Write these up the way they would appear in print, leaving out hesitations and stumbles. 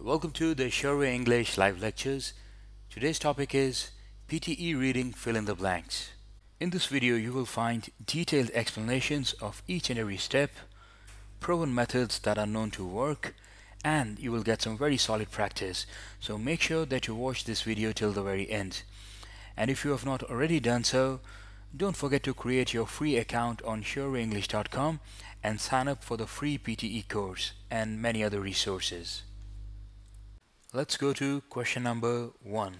Welcome to the Sure English live lectures. Today's topic is PTE Reading Fill in the Blanks. In this video, you will find detailed explanations of each and every step, proven methods that are known to work, and you will get some very solid practice. So make sure that you watch this video till the very end. And if you have not already done so, don't forget to create your free account on sureenglish.com and sign up for the free PTE course and many other resources. Let's go to question number 1.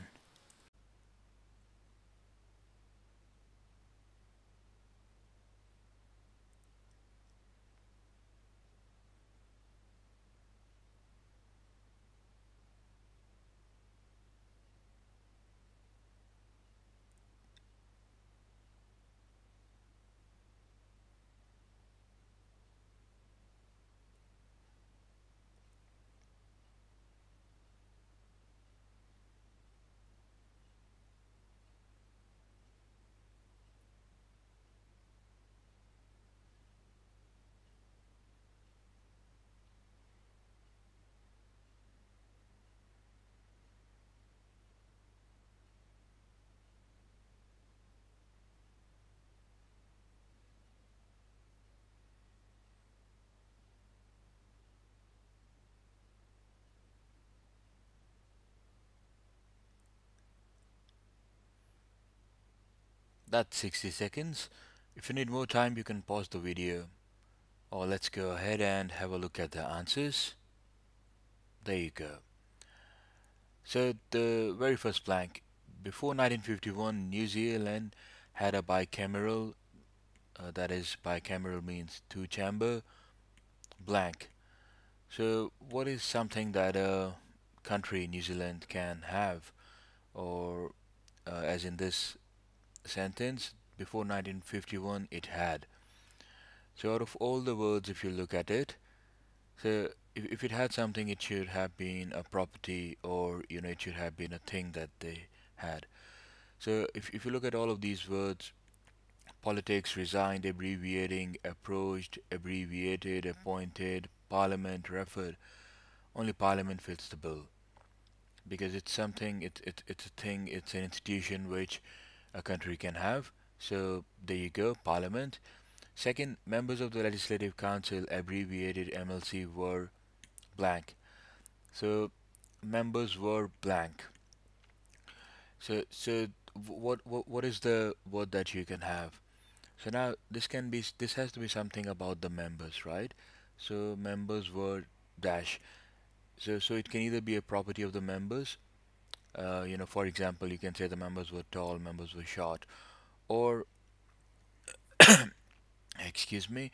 That's 60 seconds. If you need more time, you can pause the video. Or let's go ahead and have a look at the answers. There you go. So the very first blank. Before 1951, New Zealand had a bicameral, that is bicameral means two-chamber, blank. So what is something that a country, New Zealand, can have? Or as in this sentence, before 1951 it had. So out of all the words, if you look at it, so if it had something, it should have been a property, or it should have been a thing that they had. So if you look at all of these words, politics, resigned, abbreviating, approached, abbreviated, appointed, parliament, referred, only parliament fits the bill, because it's something, it's a thing, it's an institution which a country can have. So there you go, parliament. Second, members of the Legislative Council, abbreviated MLC, were blank. So members were blank. So what is the word that you can have? So now this has to be something about the members, right? So members were dash. So it can either be a property of the members. For example, you can say the members were tall, members were short, or excuse me,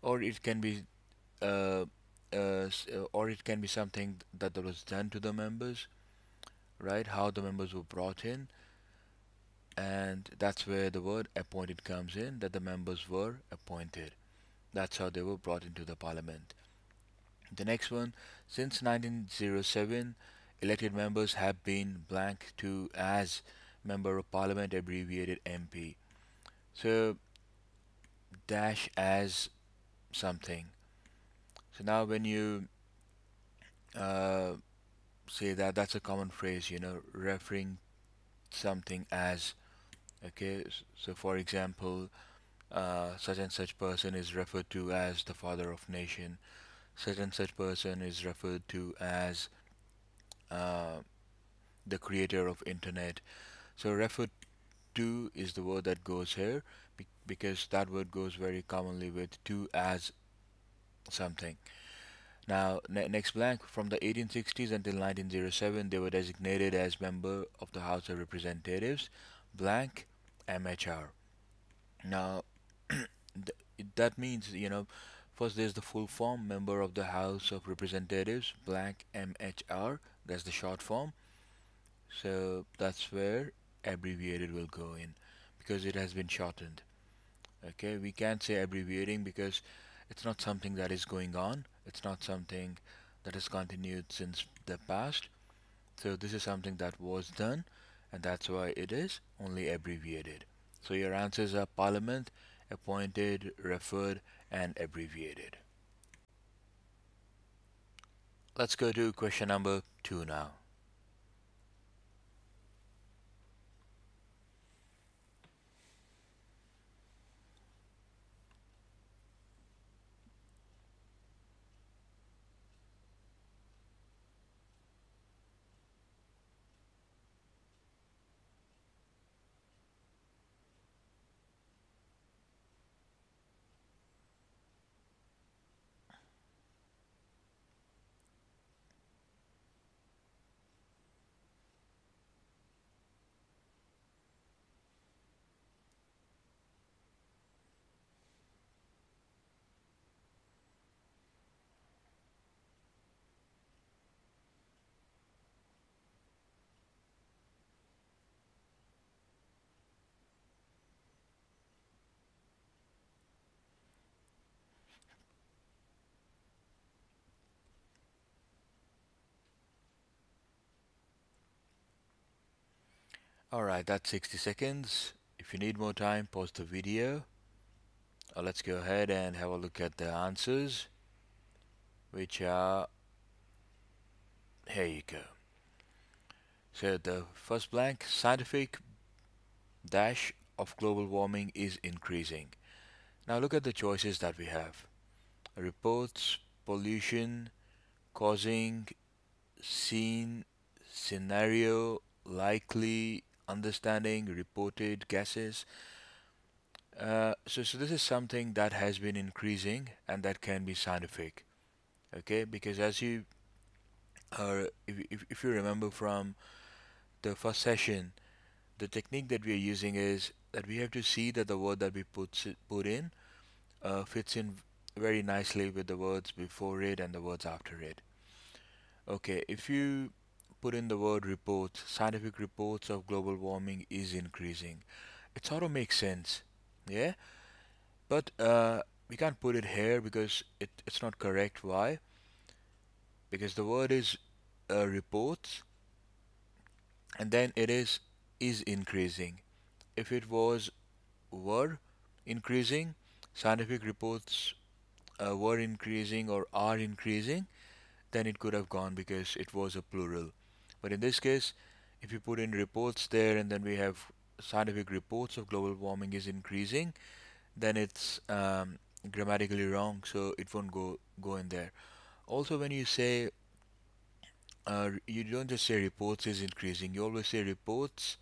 or it can be or it can be something that was done to the members, right? How the members were brought in, and that's where the word appointed comes in, that the members were appointed. That's how they were brought into the parliament. The next one, since 1907, elected members have been blank to as member of parliament, abbreviated MP. So dash as something. So now when you uh, say that, that's a common phrase, referring something as. Okay, so for example, such and such person is referred to as the father of nation. Such and such person is referred to as uh, the creator of internet. So referred to is the word that goes here, because that word goes very commonly with to as something. Now, next blank, from the 1860s until 1907, they were designated as member of the House of Representatives, blank, MHR. Now, that means, first there's the full form, member of the House of Representatives, blank, MHR, that's the short form. So that's where abbreviated will go in, because it has been shortened. Okay, we can't say abbreviating because it's not something that is going on, it's not something that has continued since the past. So this is something that was done, and that's why it is only abbreviated. So your answers are parliament, appointed, referred, and abbreviated. Let's go to question number 2 now. Alright, that's 60 seconds. If you need more time, pause the video. Let's go ahead and have a look at the answers, which are here you go. So the first blank, scientific dash of global warming is increasing. Now look at the choices that we have. Reports, pollution, causing, seen, scenario, likely, understanding, reported, guesses. So this is something that has been increasing and that can be scientific. Okay, because as you if you remember from the first session, the technique that we are using is that we have to see that the word that we put in fits in very nicely with the words before it and the words after it. Okay, if you put in the word reports, scientific reports of global warming is increasing, it sort of makes sense, yeah? But we can't put it here because it's not correct. Why? Because the word is reports and then it is increasing. If it was were increasing, scientific reports were increasing or are increasing, then it could have gone because it was a plural. But in this case, if you put in reports there and then we have scientific reports of global warming is increasing, then it's grammatically wrong, so it won't go in there. Also, when you say you don't just say reports is increasing, you always say reports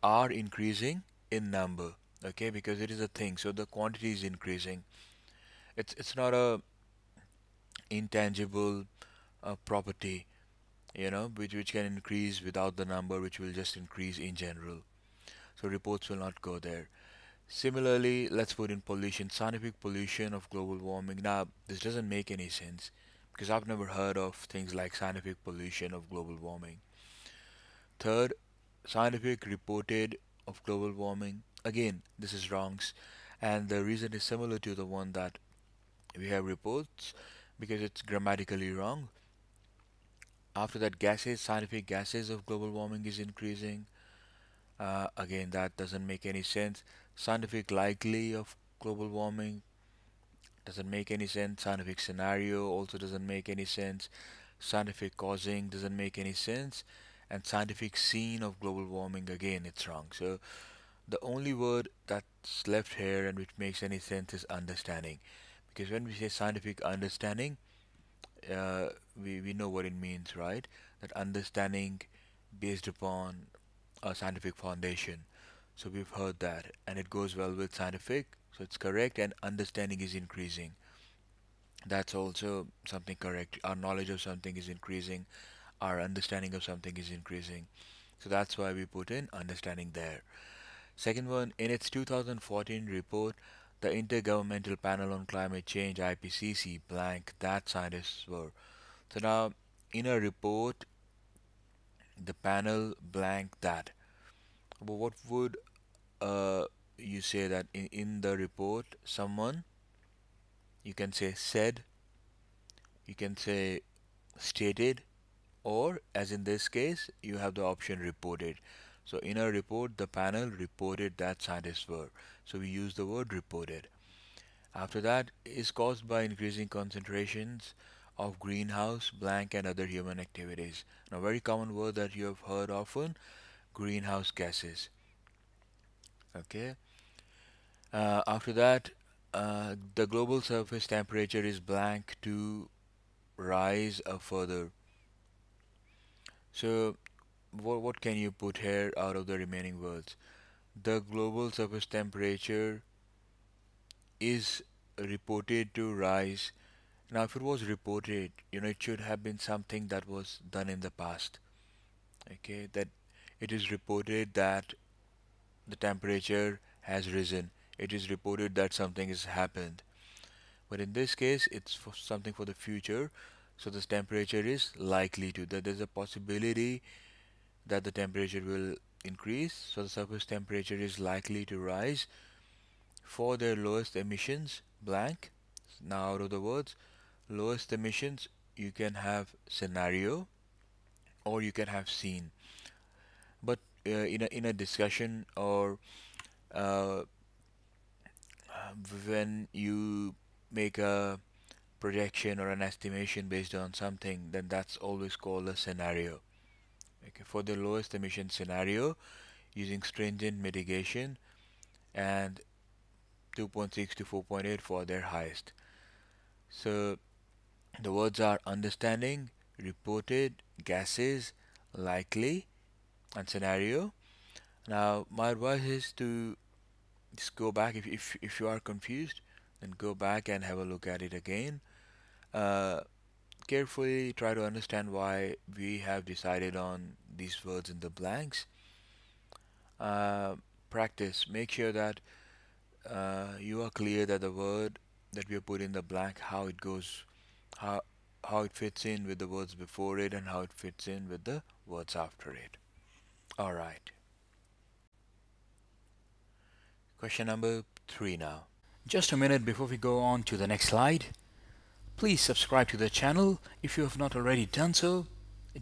are increasing in number. Okay, because it is a thing, so the quantity is increasing. It's not a intangible property, which can increase without the number, which will just increase in general. So reports will not go there. Similarly, let's put in pollution, scientific pollution of global warming. Now, this doesn't make any sense because I've never heard of things like scientific pollution of global warming. Third, scientific reported of global warming. Again, this is wrongs, and the reason is similar to the one that we have reports because it's grammatically wrong. After that, gases, scientific gases of global warming is increasing. Again, that doesn't make any sense. Scientific likely of global warming doesn't make any sense. Scientific scenario also doesn't make any sense. Scientific causing doesn't make any sense. And scientific scene of global warming, again, it's wrong. So the only word that's left here and which makes any sense is understanding. Because when we say scientific understanding, we know what it means, right? That understanding based upon a scientific foundation. So we've heard that, and it goes well with scientific, so it's correct, and understanding is increasing. That's also something correct. Our knowledge of something is increasing, our understanding of something is increasing. So that's why we put in understanding there. Second one, in its 2014 report, the Intergovernmental Panel on Climate Change IPCC blank that scientists were. So now, in a report, the panel blank that. But what would uh, you say that in the report, someone, you can say said, you can say stated, or as in this case, you have the option reported. So in a report, the panel reported that scientists were. So we use the word reported. After that is caused by increasing concentrations of greenhouse, blank, and other human activities. Now, a very common word that you have heard often, greenhouse gases. Okay. After that, the global surface temperature is blank to rise further. So, what can you put here out of the remaining words? The global surface temperature is reported to rise. Now, if it was reported, it should have been something that was done in the past. Okay, that it is reported that the temperature has risen. It is reported that something has happened. But in this case, it's for something for the future. So this temperature is likely to, that there's a possibility that the temperature will increase. So the surface temperature is likely to rise for their lowest emissions, blank. Now out of the words, lowest emissions, you can have scenario or you can have seen. But in a discussion or uh, when you make a projection or an estimation based on something, then that's always called a scenario. Okay, for the lowest emission scenario, using stringent mitigation, and 2.6 to 4.8 for their highest. So the words are understanding, reported, gases, likely, and scenario. Now, my advice is to just go back if you are confused, then go back and have a look at it again. Uh, Carefully try to understand why we have decided on these words in the blanks. Uh, Practice. Make sure that you are clear that the word that we have put in the blank, how it goes, how how it fits in with the words before it, and how it fits in with the words after it. All right. Question number 3 now. Just a minute before we go on to the next slide. Please subscribe to the channel if you have not already done so.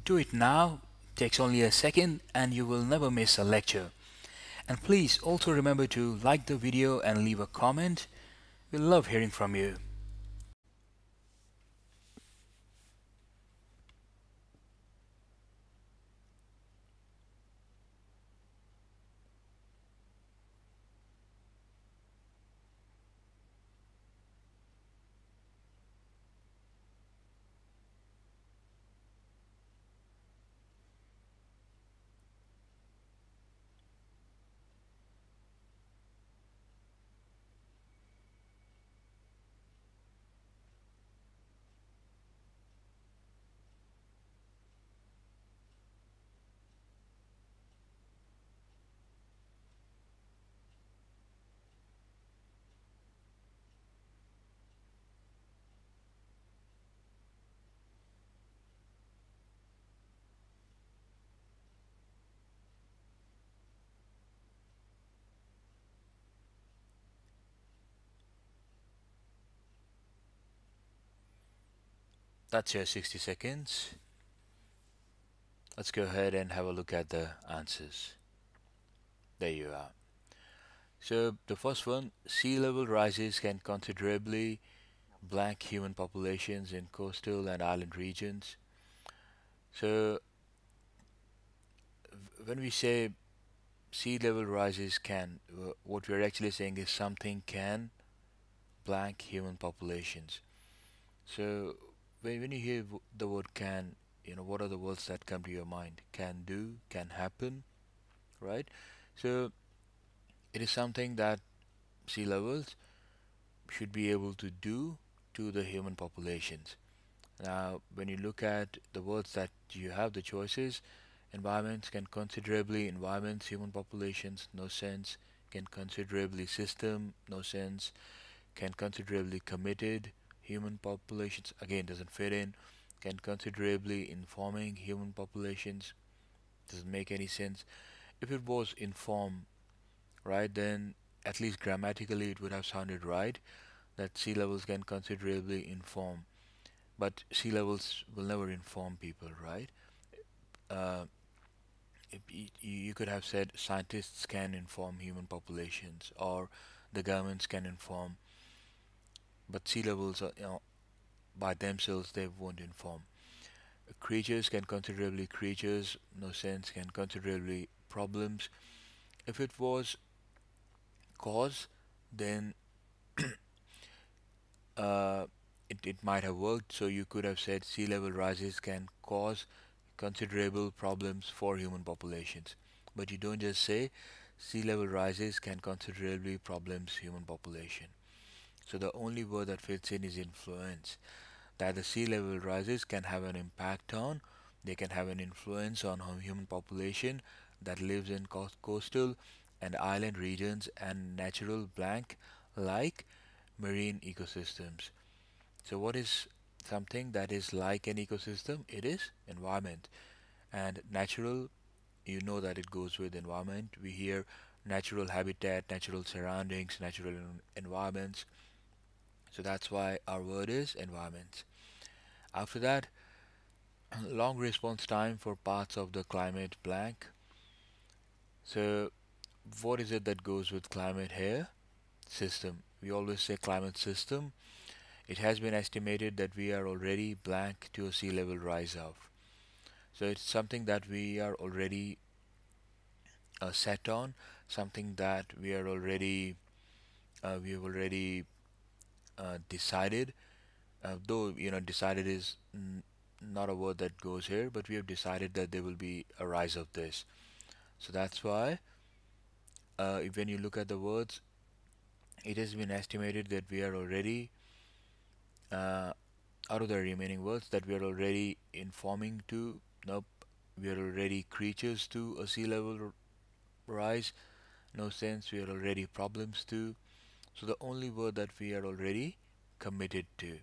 Do it now. It takes only a second and you will never miss a lecture. And please also remember to like the video and leave a comment. We love hearing from you. That's your 60 seconds. Let's go ahead and have a look at the answers. There you are. So the first one, sea level rises can considerably blank human populations in coastal and island regions. So when we say sea level rises can, what we're actually saying is something can blank human populations. So when you hear the word can, what are the words that come to your mind? Can do, can happen, right? So it is something that sea levels should be able to do to the human populations. Now, when you look at the words that you have, the choices, environments can considerably, environments, human populations, no sense, can considerably system, no sense, can considerably committed, human populations, again, doesn't fit in, can considerably informing human populations, doesn't make any sense. If it was inform, right, then at least grammatically it would have sounded right, that sea levels can considerably inform. But sea levels will never inform people, right? Uh, you could have said scientists can inform human populations or the governments can inform, but sea levels are, by themselves they won't inform. Creatures can considerably creatures, no sense can considerably problems. If it was cause, then uh, it might have worked. So you could have said sea level rises can cause considerable problems for human populations. But you don't just say sea level rises can considerably problems human population. So the only word that fits in is influence. That the sea level rises can have an impact on, they can have an influence on human population that lives in coastal and island regions and natural blank like marine ecosystems. So what is something that is like an ecosystem? It is environment. And natural, you know that it goes with environment. We hear natural habitat, natural surroundings, natural environments. So that's why our word is environment. After that, long response time for parts of the climate blank. So what is it that goes with climate here? System. We always say climate system. It has been estimated that we are already blank to a sea level rise of. So it's something that we are already set on, something that we have already decided. Though decided is not a word that goes here, but we have decided that there will be a rise of this. So that's why when you look at the words, it has been estimated that we are already uh, out of the remaining words that we are already informing to. Nope, we are already creatures to a sea level rise. No sense. We are already problems to. So the only word that we are already committed to,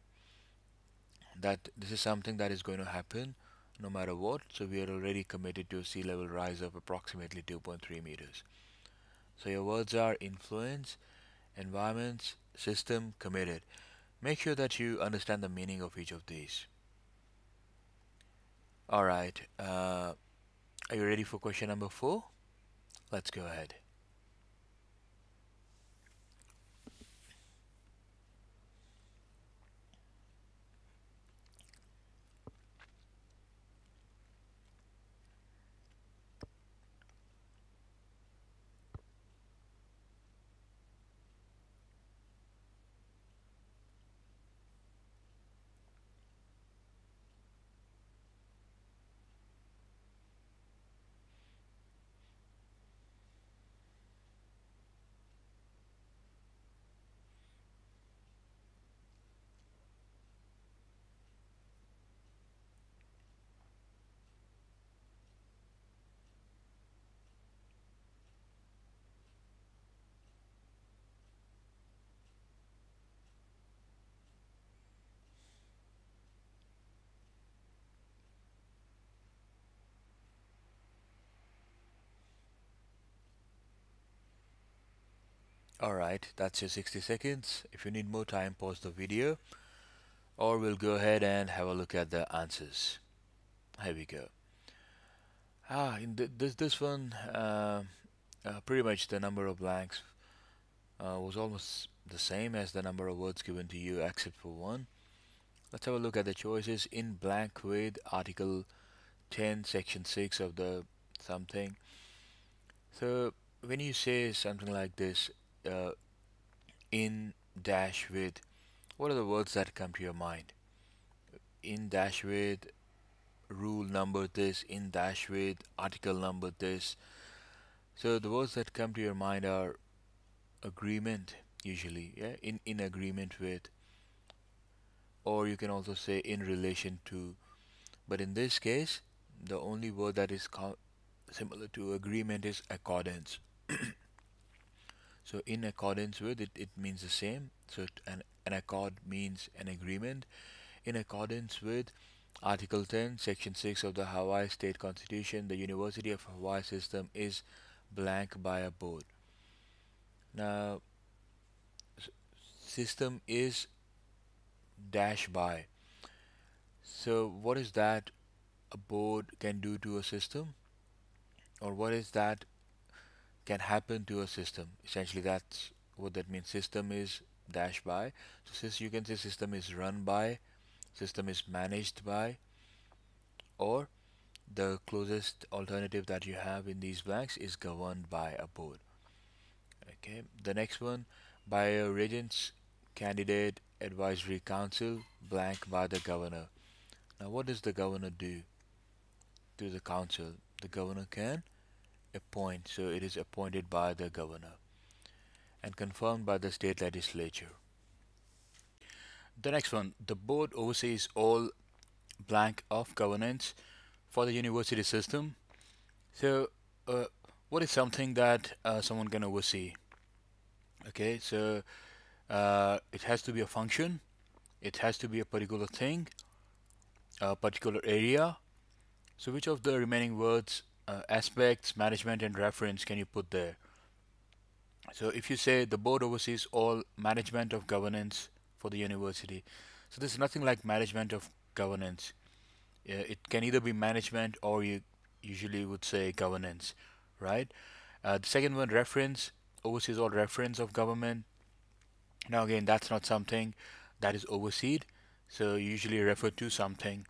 that this is something that is going to happen no matter what. So we are already committed to a sea level rise of approximately 2.3 meters. So your words are influence, environments, system, committed. Make sure that you understand the meaning of each of these. Alright, are you ready for question number 4? Let's go ahead. Alright, that's your 60 seconds. If you need more time, pause the video, or we'll go ahead and have a look at the answers. Here we go. In this one, pretty much the number of blanks was almost the same as the number of words given to you, except for one. Let's have a look at the choices in blank with Article 10, Section 6 of the something. So when you say something like this, uh, in dash with, what are the words that come to your mind? In dash with, rule number this, in dash with, article number this. So the words that come to your mind are agreement, usually, yeah, in agreement with, or you can also say in relation to. But in this case, the only word that is similar to agreement is accordance. So in accordance with it, it means the same. So an accord means an agreement. In accordance with Article 10, Section 6 of the Hawaii State Constitution, the University of Hawaii system is blank by a board. Now, system is dash by. So what is that a board can do to a system? Or what is that can happen to a system? Essentially, that's what that means. System is dash by. So you can say system is run by system is managed by, or the closest alternative that you have in these blanks is governed by a board. Okay, the next one, by a Regents Candidate Advisory Council, blank by the governor. Now, what does the governor do to the council? The governor can appoint, so it is appointed by the governor and confirmed by the state legislature. The next one, the board oversees all blank of governance for the university system. So, what is something that someone can oversee? Okay, so it has to be a function, it has to be a particular thing, a particular area. So, which of the remaining words, aspects, management, and reference can you put there? So, if you say the board oversees all management of governance for the university, so there's nothing like management of governance. It can either be management or you usually would say governance, right? The second one, reference, oversees all reference of government. Now again, that's not something that is overseen, so you usually refer to something.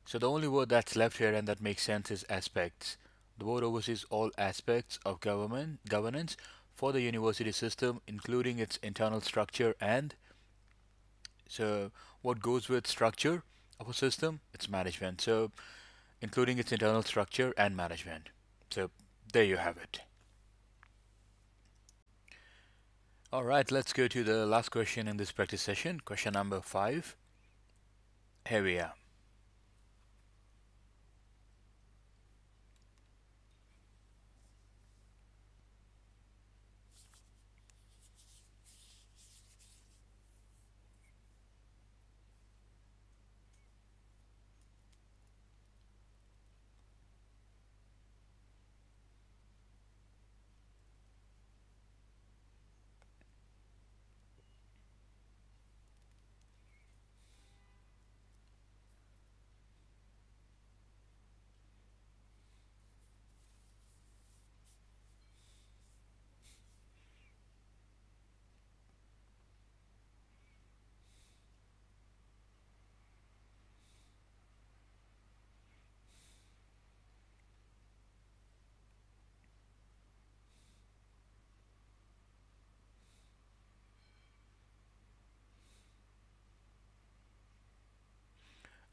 So the only word that's left here and that makes sense is aspects. The board oversees all aspects of governance for the university system, including its internal structure and, so what goes with structure of a system? It's management. So including its internal structure and management. So there you have it. All right, let's go to the last question in this practice session. Question number 5. Here we are.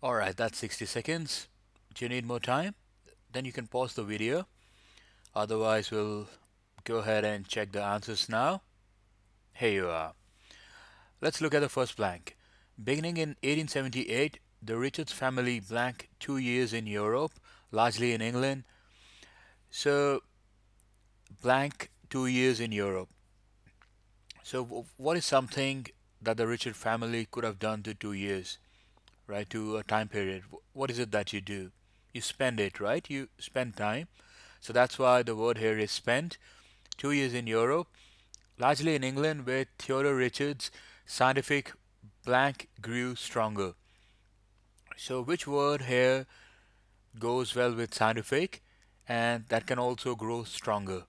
All right, that's 60 seconds. Do you need more time? Then you can pause the video. Otherwise, we'll go ahead and check the answers now. Here you are. Let's look at the first blank. Beginning in 1878, the Richards family blank 2 years in Europe, largely in England. So blank 2 years in Europe. So what is something that the Richard family could have done to 2 years, right? To a time period. What is it that you do? You spend it, right? You spend time. So that's why the word here is spent. 2 years in Europe, largely in England, where Theodore Richards' scientific blank grew stronger. So which word here goes well with scientific and that can also grow stronger?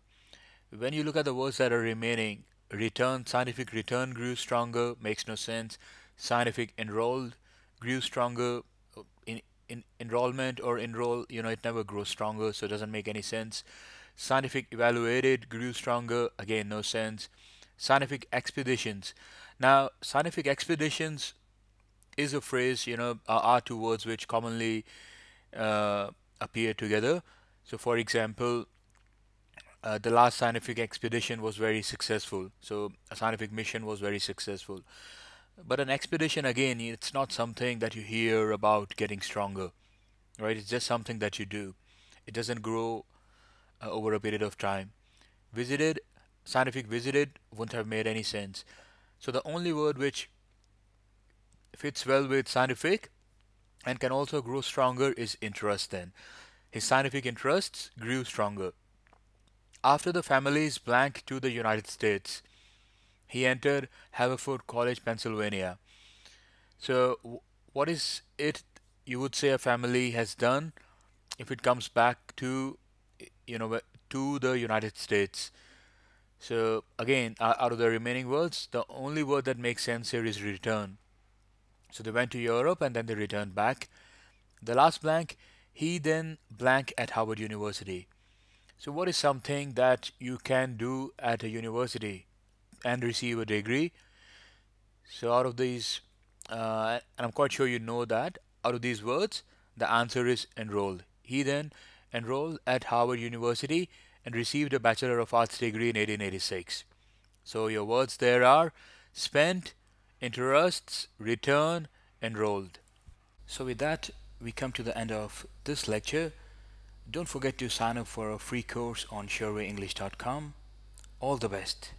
When you look at the words that are remaining, return, scientific return grew stronger, makes no sense. Scientific enrolled grew stronger. In enrollment or enroll, it never grows stronger, so it doesn't make any sense. Scientific evaluated grew stronger, again, no sense. Scientific expeditions. Now, scientific expeditions is a phrase, are two words which commonly appear together. So, for example, the last scientific expedition was very successful. So, a scientific mission was very successful. But an expedition, again, it's not something that you hear about getting stronger, right? It's just something that you do. It doesn't grow over a period of time. Visited, scientific visited wouldn't have made any sense. So the only word which fits well with scientific and can also grow stronger is interest then. His scientific interests grew stronger. After the family's blank to the United States, he entered Haverford College, Pennsylvania. So, what is it you would say a family has done if it comes back to, to the United States? So, again, out of the remaining words, the only word that makes sense here is return. So they went to Europe and then they returned back. The last blank, he then blank at Harvard University. So what is something that you can do at a university and receive a degree? So out of these, and I'm quite sure you know that, out of these words, the answer is enrolled. He then enrolled at Harvard University and received a Bachelor of Arts degree in 1886. So your words there are spent, interests, return, enrolled. So with that, we come to the end of this lecture. Don't forget to sign up for a free course on surveyenglish.com. All the best.